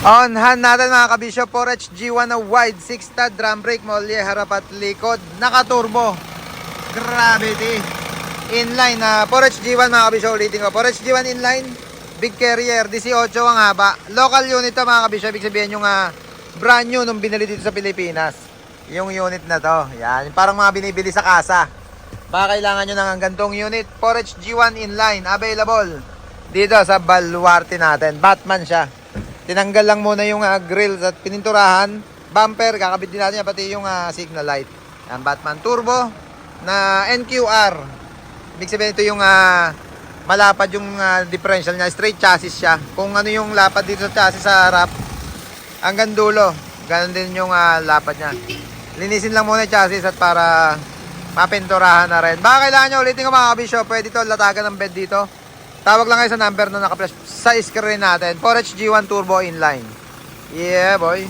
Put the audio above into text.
On hand natin mga kabisyo, 4H G1 na wide, 6-stud, drum brake, molye, harap at likod, naka-turbo, gravity, inline na 4H G1 mga kabisyo, ulitin ko, 4H G1 inline, big carrier, 18 ang haba, local unit to mga kabisyo, ibig sabihin yung brand new nung binili dito sa Pilipinas, yung unit na to, yan, parang mga binibili sa kasa, baka kailangan nyo ng gantong unit, 4H G1 inline, available, dito sa Baluarte natin, Batman siya. Tinanggal lang muna yung grills at pininturahan. Bumper, kakabit din natin yan, pati yung signal light. Yan, Batman Turbo na NQR. Ibig sabihin ito yung malapad yung differential niya. Straight chassis siya. Kung ano yung lapad dito sa chassis sa harap, hanggang dulo. Ganon din yung lapad niya. Linisin lang muna yung chassis at para mapinturahan na rin. Baka kailangan nyo ulitin ko mga kabisyo, pwede ito latagan ng bed dito. Tawag lang kayo sa number na naka-flash sa screen natin. 4H G1 Turbo Inline. Yeah, boy.